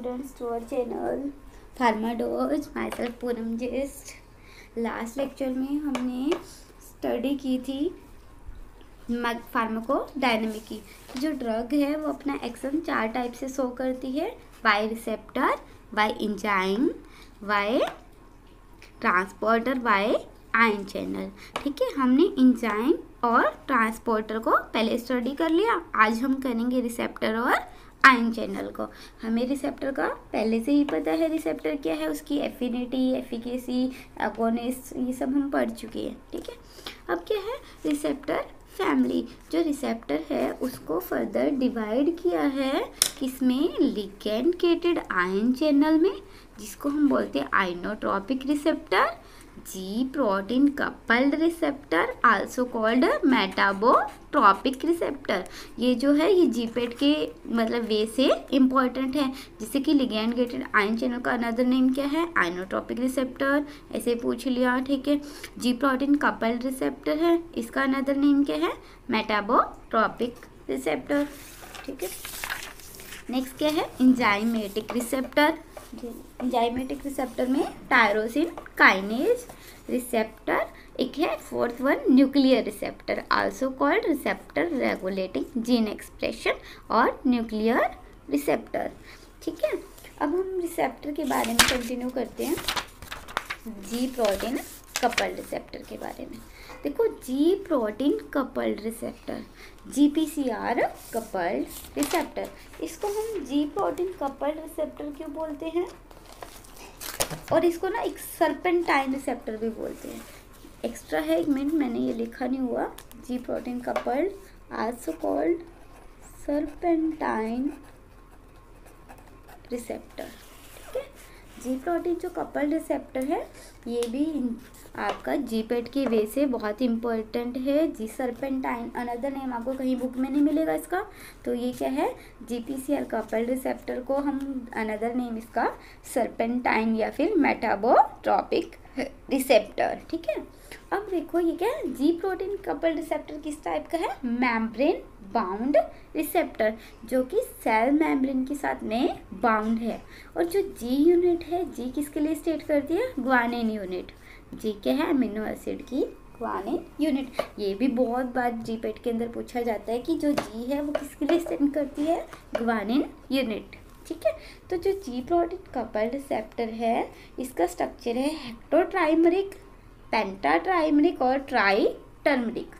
Students to our channel Pharmadose, myself Poonam just. Last lecture में हमने study की थी फार्माकोडायनेमिक की। जो ड्रग है वो अपना एक्शन 4 टाइप से शो करती है, by receptor, by enzyme, by transporter, by ion channel. ठीक है, हमने एंजाइम और ट्रांसपोर्टर को पहले स्टडी कर लिया। आज हम करेंगे रिसेप्टर और आयन चैनल को। हमें रिसेप्टर का पहले से ही पता है, रिसेप्टर क्या है, उसकी एफिनिटी, एफिकेसी, अगोनिस्ट, ये सब हम पढ़ चुके हैं। ठीक है, अब क्या है, रिसेप्टर फैमिली। जो रिसेप्टर है उसको फर्दर डिवाइड किया है किसमें, लिगैंड गेटेड आयन चैनल में, जिसको हम बोलते हैं ionotropic receptor, G protein coupled receptor, also called metabotropic receptor. ये जो है ये जीपेट के मतलब वे से इम्पॉर्टेंट है। जैसे कि लिगैंड गेटेड आयन चैनल का अनदर नेम क्या है, आइनोट्रोपिक रिसेप्टर, ऐसे पूछ लिया। ठीक है, जी प्रोटीन कपल्ड रिसेप्टर है, इसका अनदर नेम क्या है, मेटाबोट्रोपिक रिसेप्टर। ठीक है, नेक्स्ट क्या है, एंजाइमेटिक रिसेप्टर। एंजाइमेटिक रिसेप्टर में टायरोसिन काइनेज रिसेप्टर एक है, fourth one nuclear receptor, also called receptor regulating gene expression और न्यूक्लियर रिसेप्टर। ठीक है, अब हम रिसेप्टर के बारे में कंटिन्यू करते हैं, जी प्रोटीन कपल्ड रिसेप्टर के बारे में। देखो, जी protein coupled receptor, GPCR coupled receptor, इसको हम जी प्रोटीन कपल्ड रिसेप्टर क्यों बोलते हैं, और इसको ना एक सर्पेंटाइन रिसेप्टर भी बोलते हैं। एक्स्ट्रा है, एक मिनट, मैंने ये लिखा नहीं हुआ, जी protein coupled also called serpentine receptor. ठीक है, जी प्रोटीन जो कपल्ड रिसेप्टर है ये भी आपका जीपेट के वे से बहुत इंपॉर्टेंट है। जी सर्पेंटाइन अनदर नेम आपको कहीं बुक में नहीं मिलेगा इसका, तो ये क्या है, जीपीसीआर कपल्ड रिसेप्टर को हम अनदर नेम इसका सर्पेंटाइन या फिर मेटाबोट्रोपिक रिसेप्टर। ठीक है, अब देखो ये क्या है, जी प्रोटीन कपल्ड रिसेप्टर किस टाइप का है, मेम्ब्रेन बाउंड रिसेप्टर, जो कि सेल मेम्ब्रेन के साथ में बाउंड है। और जो जी यूनिट है, जी किसके लिए स्टेट करती है, ग्वानिन यूनिट। जी क्या है, अमीनो एसिड की ग्वानिन यूनिट। ये भी बहुत बार जीपेट के अंदर पूछा जाता है कि जो जी है वो किसके लिए स्टेट करती है, ग्वानिन यूनिट। ठीक है, तो जो जी प्रोटीन कपल्ड रिसेप्टर है इसका स्ट्रक्चर है हेक्टोट्राइमरिक, पेंटाट्राइमरिक और ट्राइटर्मरिक।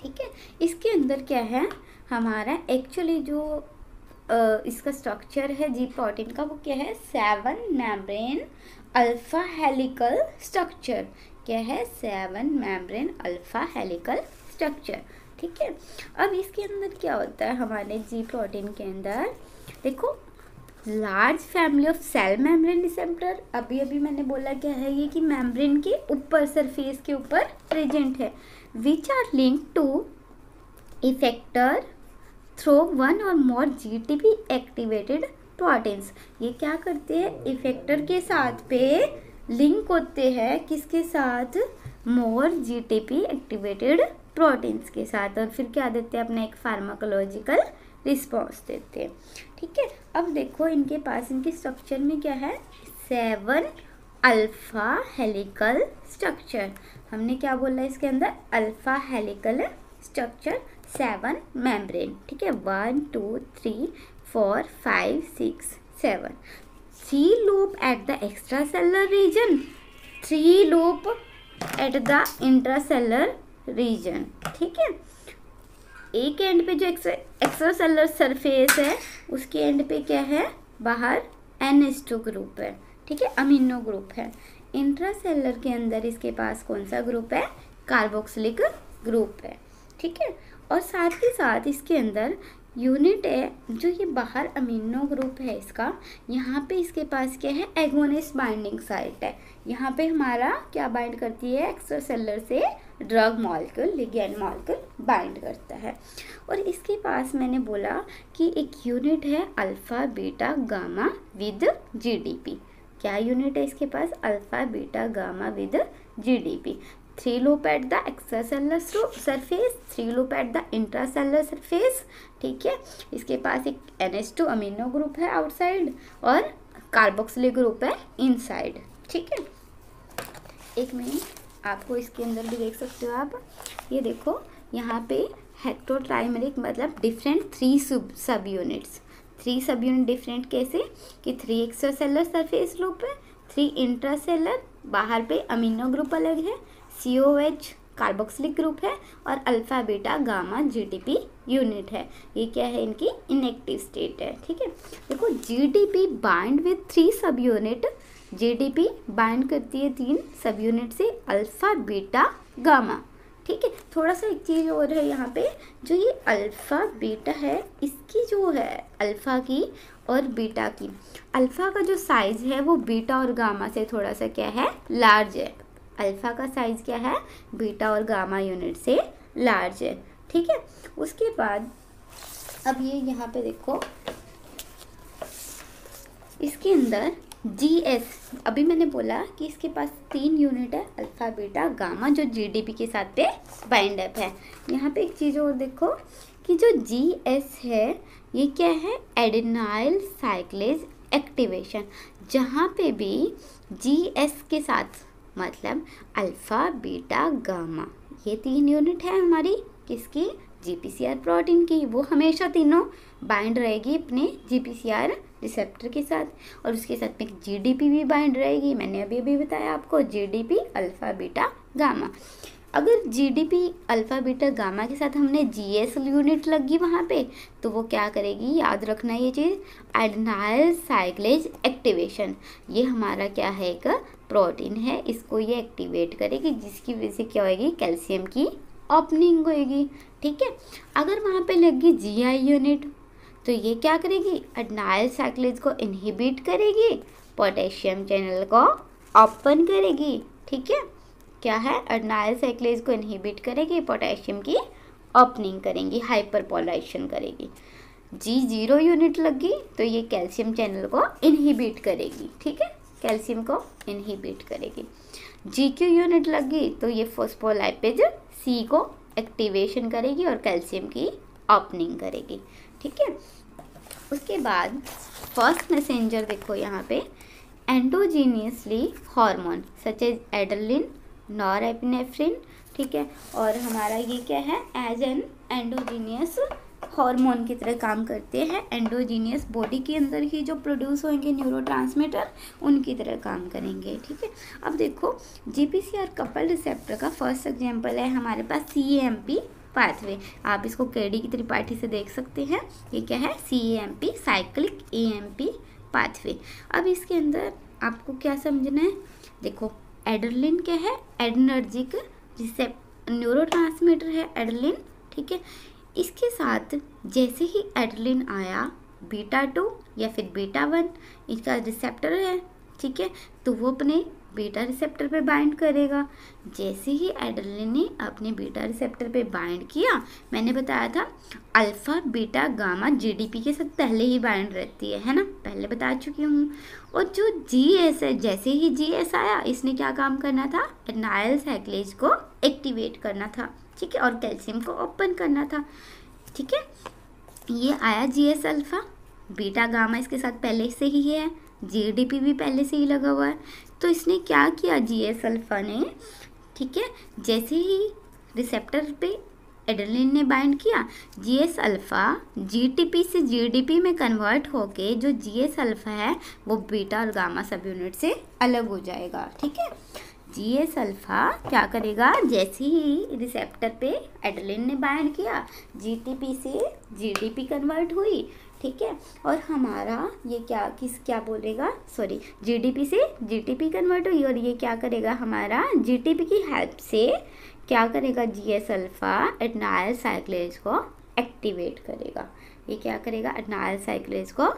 ठीक है, इसके अंदर क्या है हमारा, एक्चुअली जो इसका स्ट्रक्चर है जी प्रोटीन का वो क्या है, 7 मेम्ब्रेन अल्फा हेलिकल स्ट्रक्चर। क्या है, 7 मेम्ब्रेन अल्फा हेलिकल स्ट्रक्चर। ठीक है, अब इसके अंदर क्या होता है हमारे जी प्रोटीन के अंदर, देखो large family of cell membrane receptor. अभी अभी मैंने बोला क्या है ये, कि मेम्ब्रेन के ऊपर सरफेस के ऊपर प्रेजेंट है, which are link to effector through one or more GTP activated proteins. ये क्या करते हैं, इफेक्टर के साथ पे लिंक होते हैं, किसके साथ, मोर जीटीपी एक्टिवेटेड प्रोटीन्स के साथ, और फिर क्या देते हैं, अपना एक फार्माकोलॉजिकल रिस्पॉन्स देते हैं। ठीक है, अब देखो इनके पास, इनके स्ट्रक्चर में क्या है, 7 अल्फा हेलिकल स्ट्रक्चर। हमने क्या बोला इसके अंदर, अल्फा हेलिकल स्ट्रक्चर, 7 मेम्ब्रेन। ठीक है, 1 2 3 4 5 6 7, 3 loop at the extracellular region, 3 loop at the intracellular region. ठीक है, एक एंड पे जो एक्स्ट्रा सेलर सरफेस है उसके एंड पे क्या है, बाहर NH2 ग्रुप है। ठीक है, अमीनो ग्रुप है। इंट्रासेलर के अंदर इसके पास कौन सा ग्रुप है, कार्बोक्सिलिक ग्रुप है। ठीक है, और साथ ही साथ इसके अंदर यूनिट है, जो ये बाहर अमीनो ग्रुप है इसका, यहाँ पे इसके पास क्या है, एगोनिस्ट बाइंडिंग साइट है। यहाँ पे हमारा क्या बाइंड करती है, एक्स्ट्रा सेलर से drug molecule, ligand molecule bind करता है। और इसके पास मैंने बोला कि एक यूनिट है alpha beta gamma with GDP. क्या यूनिट है इसके पास, alpha beta gamma with GDP. 3 loop at the extracellular surface, 3 loop at the intracellular surface, ठीक है। इसके पास एक NH2 अमीनो ग्रुप है आउटसाइड और कार्बोक्सिलिक ग्रुप है इनसाइड, ठीक है। एक मिनट, आपको इसके अंदर भी देख सकते हो आप, ये देखो यहाँ पे हेक्टोट्राइमेरिक मतलब डिफरेंट 3 सब यूनिट्स, 3 सब यूनिट डिफरेंट कैसे कि 3 एक्स्ट्रासेलुलर सरफेस लूप है, 3 इंट्रासेलुलर बाहर पे अमीनो ग्रुप अलग है, COH कार्बोक्सिलिक ग्रुप है और alpha beta gamma GDP unit है। ये क्या है, इनकी इनएक्टिव स्टेट है, ठीक है। देखो GDP बाइंड विथ 3 सब यूनिट, GDP बाइंड करती है 3 सब यूनिट से अल्फा बीटा गामा, ठीक है। थोड़ा सा एक चीज़ और है यहाँ पे, जो ये अल्फ़ा बीटा है इसकी जो है अल्फ़ा की और बीटा की, अल्फ़ा का जो साइज़ है वो बीटा और गामा से थोड़ा सा क्या है, लार्ज है। अल्फ़ा का साइज़ क्या है, बीटा और गामा यूनिट से लार्ज है, ठीक है। उसके बाद अब ये यहाँ पे देखो, इसके अंदर GS, अभी मैंने बोला कि इसके पास 3 यूनिट है अल्फ़ा बीटा गामा जो GDP के साथ पे बाइंड अप है। यहाँ पे एक चीज़ और देखो कि जो GS है ये क्या है, एडेनाइल साइक्लेज एक्टिवेशन, जहाँ पे भी GS के साथ मतलब अल्फ़ा बीटा गामा ये 3 यूनिट है हमारी किसकी, GPCR प्रोटीन की, वो हमेशा तीनों बाइंड रहेगी अपने GPCR रिसेप्टर के साथ, और उसके साथ में GDP भी बाइंड रहेगी। मैंने अभी बताया आपको GDP अल्फ़ा बीटा गामा। अगर GDP अल्फ़ा बीटा गामा के साथ हमने GS यूनिट लगी वहाँ पे, तो वो क्या करेगी, याद रखना ये चीज़, एडेनाइल साइक्लेज एक्टिवेशन, ये हमारा क्या है, एक प्रोटीन है, इसको ये एक्टिवेट करेगी, जिसकी वजह से क्या होगी, कैल्शियम की ओपनिंग होएगी, ठीक है। अगर वहाँ पे लगी GI यूनिट तो ये क्या करेगी, एडेनाइल साइक्लेज को इनहिबिट करेगी, पोटेशियम चैनल को ओपन करेगी, ठीक है। क्या है, एडेनाइल साइक्लेज को इनहिबिट करेगी, पोटेशियम की ओपनिंग करेंगी, हाइपरपोलाइजेशन करेगी। G0 यूनिट लगी तो ये कैल्शियम चैनल को इनहिबिट करेगी, ठीक है, कैल्शियम को इनहिबिट करेगी। GQ यूनिट लगी तो ये फॉस्फोलाइपेज C को एक्टिवेशन करेगी और कैल्शियम की ओपनिंग करेगी, ठीक है। उसके बाद फर्स्ट मैसेंजर देखो यहाँ पे, endogenously hormone such as adrenaline, norepinephrine, ठीक है, और हमारा ये क्या है, एज एन एंडोजीनियस हार्मोन की तरह काम करते हैं, एंडोजीनियस बॉडी के अंदर ही जो प्रोड्यूस होंगे न्यूरोट्रांसमीटर उनकी तरह काम करेंगे, ठीक है। अब देखो GPCR कपल रिसेप्टर का फर्स्ट एग्जांपल है हमारे पास CAMP पाथवे, आप इसको KD की त्रिपाठी से देख सकते हैं, ये क्या है, CAMP साइक्लिक AMP पाथवे। अब इसके अंदर आपको क्या समझना है, देखो एड्रेनलिन क्या है, एडर्नर्जिक न्यूरोट्रांसमीटर है एड्रेनलिन, ठीक है। इसके साथ जैसे ही एड्रेनलिन आया, बीटा 2 या फिर बीटा 1 इसका रिसेप्टर है, ठीक है, तो वो अपने बीटा रिसेप्टर पे बाइंड करेगा। जैसे ही एड्रेनलिन ने अपने बीटा रिसेप्टर पे बाइंड किया, मैंने बताया था अल्फ़ा बीटा गामा GDP के साथ पहले ही बाइंड रहती है ना, पहले बता चुकी हूँ। और जो GS है, जैसे ही GS आया इसने क्या काम करना था, एडेनाइल साइक्लेज को एक्टिवेट करना था, ठीक है, और कैल्शियम को ओपन करना था, ठीक है। ये आया GS अल्फ़ा, बीटा गामा इसके साथ पहले से ही है, GDP भी पहले से ही लगा हुआ है, तो इसने क्या किया, GS अल्फ़ा ने, ठीक है, जैसे ही रिसेप्टर पे एड्रेनलिन ने बाइंड किया, GS अल्फ़ा GTP से GDP में कन्वर्ट होके जो GS अल्फ़ा है वो बीटा और गामा सब यूनिट से अलग हो जाएगा, ठीक है। GS अल्फ़ा क्या करेगा, जैसे ही रिसेप्टर पे एड्रेनलिन ने बाइंड किया, GTP से GDP कन्वर्ट हुई, ठीक है, और हमारा ये क्या बोलेगा, सॉरी, GDP से GTP कन्वर्ट हुई, और ये क्या करेगा, हमारा GTP की हेल्प से क्या करेगा, GS अल्फ़ा एडेनाइल साइक्लेज को एक्टिवेट करेगा। ये क्या करेगा, एडेनाइल साइक्लेज को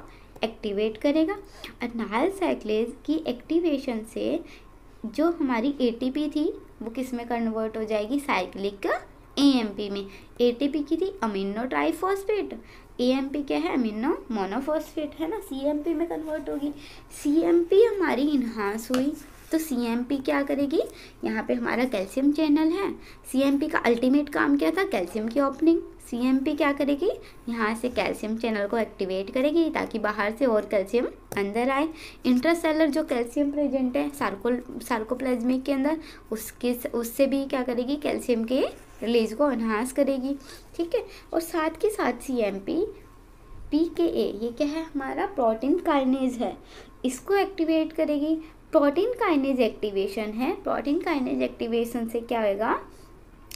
एक्टिवेट करेगा। एडेनाइल साइक्लेज की एक्टिवेशन से जो हमारी ATP थी वो किस में कन्वर्ट हो जाएगी, साइक्लिक AMP में। ATP की थी अमीनो ट्राइफॉस्फेट, AMP क्या है, अमीनो मोनोफॉस्फेट है ना, CMP में कन्वर्ट होगी। CMP हमारी इन्हांस हुई तो CMP क्या करेगी, यहाँ पे हमारा कैल्शियम चैनल है, CMP का अल्टीमेट काम क्या था, कैल्शियम की ओपनिंग। CMP क्या करेगी, यहाँ से कैल्शियम चैनल को एक्टिवेट करेगी ताकि बाहर से और कैल्शियम अंदर आए। इंट्रासेलर जो कैल्शियम प्रेजेंट है सार्कोप्लाज्मिक के अंदर, उससे भी क्या करेगी, कैल्शियम के रिलीज को एनहांस करेगी। ठीक है, और साथ के साथ CMP PKA ये क्या है, हमारा प्रोटीन काइनेज है, इसको एक्टिवेट करेगी। प्रोटीन काइनेज एक्टिवेशन है, प्रोटीन काइनेज एक्टिवेशन से क्या होगा,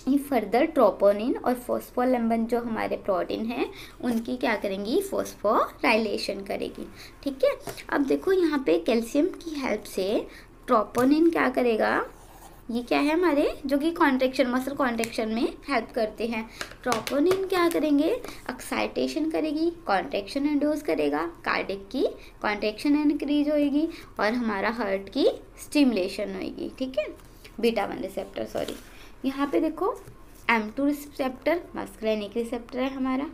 ये फर्दर ट्रोपोनिन और फॉस्फोलिपिड जो हमारे प्रोटीन हैं उनकी क्या करेंगी, फॉस्फोराइलेशन करेगी। ठीक है, अब देखो यहाँ पे कैल्शियम की हेल्प से ट्रोपोनिन क्या करेगा, ये क्या है हमारे जो कि कॉन्ट्रैक्शन, मसल कॉन्ट्रैक्शन में हेल्प करते हैं। ट्रोपोनिन क्या करेंगे, एक्साइटेशन करेगी, कॉन्ट्रैक्शन इंड्यूस करेगा, कार्डियक की कॉन्ट्रैक्शन इंक्रीज होएगी और हमारा हार्ट की स्टिमुलेशन होएगी। ठीक है, बीटा 1 रिसेप्टर, सॉरी यहाँ पे देखो M2 रिसेप्टर मस्कुलिनिक रिसेप्टर है हमारा,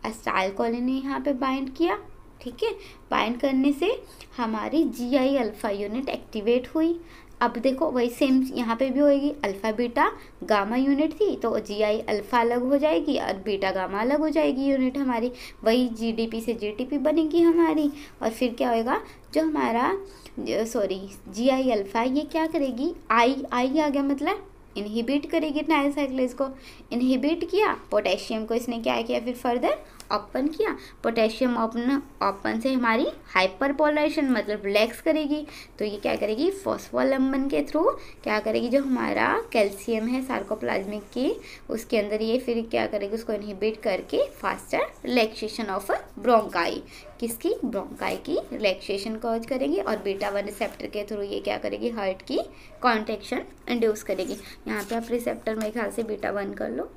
एसिटाइलकोलिन ने यहाँ पे बाइंड किया। ठीक है, बाइंड करने से हमारी GI अल्फा यूनिट एक्टिवेट हुई। अब देखो वही सेम यहाँ पे भी होएगी, अल्फा बीटा गामा यूनिट थी तो GI अल्फा अलग हो जाएगी और बीटा गामा अलग हो जाएगी यूनिट हमारी, वही GDP से GTP बनेगी हमारी। और फिर क्या होएगा, जो हमारा GI अल्फा ये क्या करेगी, आई आ गया मतलब इनहिबिट करेगी नाइल साइक्लेज को, इनहिबिट किया, पोटेशियम को इसने क्या किया, फिर फर्दर ओपन किया। पोटेशियम ओपन से हमारी हाइपर पोलराइजेशन मतलब रिलैक्स करेगी, तो ये क्या करेगी, फॉस्फोलिपिड के थ्रू क्या करेगी, जो हमारा कैल्शियम है सार्कोप्लाज्मिक की उसके अंदर ये फिर क्या करेगी, उसको इनहिबिट करके फास्टर रिलैक्सेशन ऑफ ब्रोंकाई, किसकी, ब्रोंकाई की रिलैक्सेशन कॉज करेगी। और बीटा 1 रिसेप्टर के थ्रू ये क्या करेगी, हार्ट की कॉन्ट्रैक्शन इंड्यूस करेगी। यहाँ पे आप रिसेप्टर मेरे ख्याल से बीटा 1 कर लो,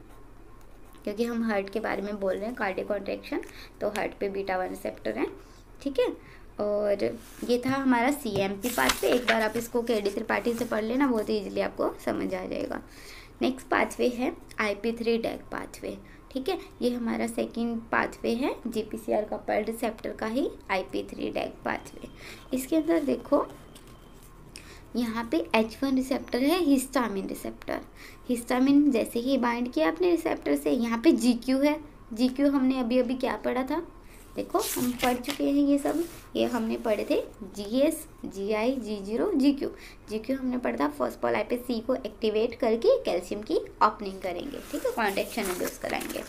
क्योंकि हम हार्ट के बारे में बोल रहे हैं, कार्डियक कॉन्ट्रैक्शन, तो हार्ट पे बीटा 1 रिसेप्टर है। ठीक है, और ये था हमारा CMP पाथवे। एक बार आप इसको KD त्रिपाठी से पढ़ लेना, बहुत ईजिली आपको समझ आ जाएगा। नेक्स्ट पाथवे है IP3 डैग पाथवे। ठीक है, ये हमारा सेकंड पाथवे है GPCR कपल्ड रिसेप्टर का ही IP3 डैग पाथवे। इसके अंदर देखो यहाँ पे H1 रिसेप्टर है, हिस्टामिन रिसेप्टर। हिस्टामिन जैसे ही बाइंड किया अपने रिसेप्टर से, यहाँ पे GQ है। GQ हमने अभी अभी क्या पढ़ा था, देखो हम पढ़ चुके हैं ये सब, ये हमने पढ़े थे GS, GI, G0, GQ। GQ हमने पढ़ा था फॉस्फोलाइपेज C को एक्टिवेट करके कैल्शियम की ओपनिंग करेंगे। ठीक है, कॉन्ट्रैक्शन इंड्यूस कराएंगे।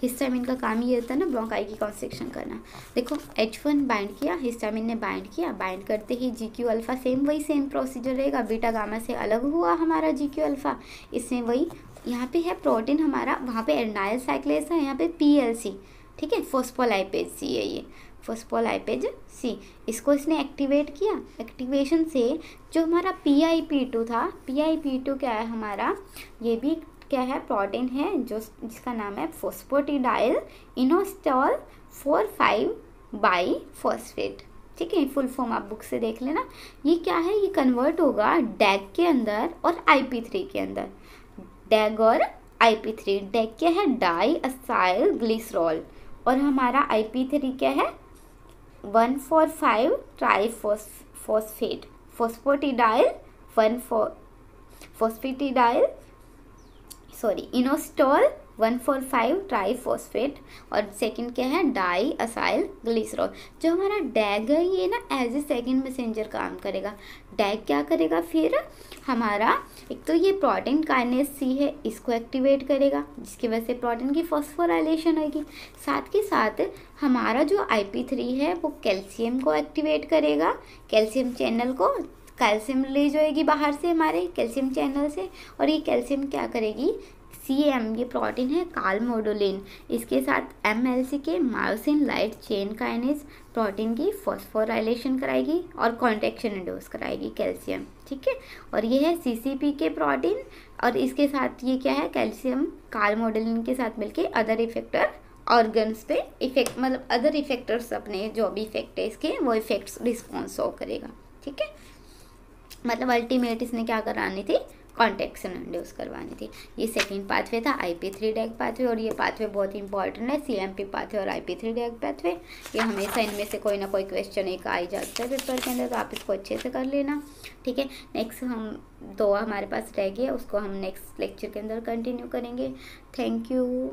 हिस्टामिन का काम ये होता है ना, ब्रोंकाई की कॉन्स्ट्रिक्शन करना। देखो H1 बाइंड किया, हिस्टामिन ने बाइंड किया, बाइंड करते ही GQ अल्फा वही सेम प्रोसीजर रहेगा, बीटा गामा से अलग हुआ हमारा GQ अल्फा, इसमें वही यहाँ पे है प्रोटीन हमारा, वहाँ पे एनाइल साइक्लेज है, यहाँ पे PLC। ठीक है, फॉस्फोलाइपेज C है ये, फॉस्फोलाइपेज C, इसको इसने एक्टिवेट किया। एक्टिवेशन से जो हमारा PIP2 था, PIP2 क्या है हमारा, ये भी क्या है, प्रोटीन है जो जिसका नाम है फोस्फेटिडाइल इनोस्टॉल 4,5 बाईफॉस्फेट। ठीक है, फुल फॉर्म आप बुक से देख लेना। ये क्या है, ये कन्वर्ट होगा डैग के अंदर और IP3 के अंदर। डैग और IP3, डैग क्या है, डाई असाइल ग्लिसरॉल, और हमारा IP3 क्या है, 1,4,5 ट्राईफॉस्फेट, इनोस्टॉल 1,4,5 ट्राईफॉस्फेट, और सेकंड क्या है, डाई असाइल ग्लिसरॉल। जो हमारा डैग है ये ना एज ए सेकंड मैसेंजर काम करेगा। डैग क्या करेगा, फिर हमारा एक तो ये प्रोटीन काइनेज C है, इसको एक्टिवेट करेगा, जिसकी वजह से प्रोटीन की फॉस्फोराइलेशन होगी। साथ के साथ हमारा जो IP3 है वो कैल्शियम को एक्टिवेट करेगा, कैल्शियम चैनल को, कैल्शियम रिलीज होएगी बाहर से हमारे कैल्शियम चैनल से, और ये कैल्शियम क्या करेगी, CM ये प्रोटीन है कालमोडुलिन, इसके साथ MLC के myosin light chain kinase protein की फॉस्फोराइलेशन कराएगी और कॉन्ट्रैक्शन इंड्यूस कराएगी कैल्शियम। ठीक है, और ये है CCP के प्रोटीन, और इसके साथ ये क्या है, कैल्शियम कालमोडुलिन के साथ मिलके अदर इफेक्टर ऑर्गन्स पे इफेक्ट, मतलब अदर इफेक्टर्स अपने जो भी इफेक्ट है इसके वो इफेक्ट्स रिस्पॉन्स शो करेगा। ठीक है, मतलब अल्टीमेट इसने क्या करानी थी, कॉन्टेक्शन इंड्यूस करवानी थी। ये सेकंड पाथवे था IP3 डैग पाथवे, और ये पाथवे बहुत इंपॉर्टेंट है, CMP पाथवे और IP3 डैग पाथवे। ये हमेशा इनमें से कोई ना कोई क्वेश्चन एक आ ही जाता है पेपर के अंदर, तो आप इसको अच्छे से कर लेना, ठीक है। नेक्स्ट हम 2 हमारे पास रह गया, उसको हम नेक्स्ट लेक्चर के अंदर कंटिन्यू करेंगे। Thank you.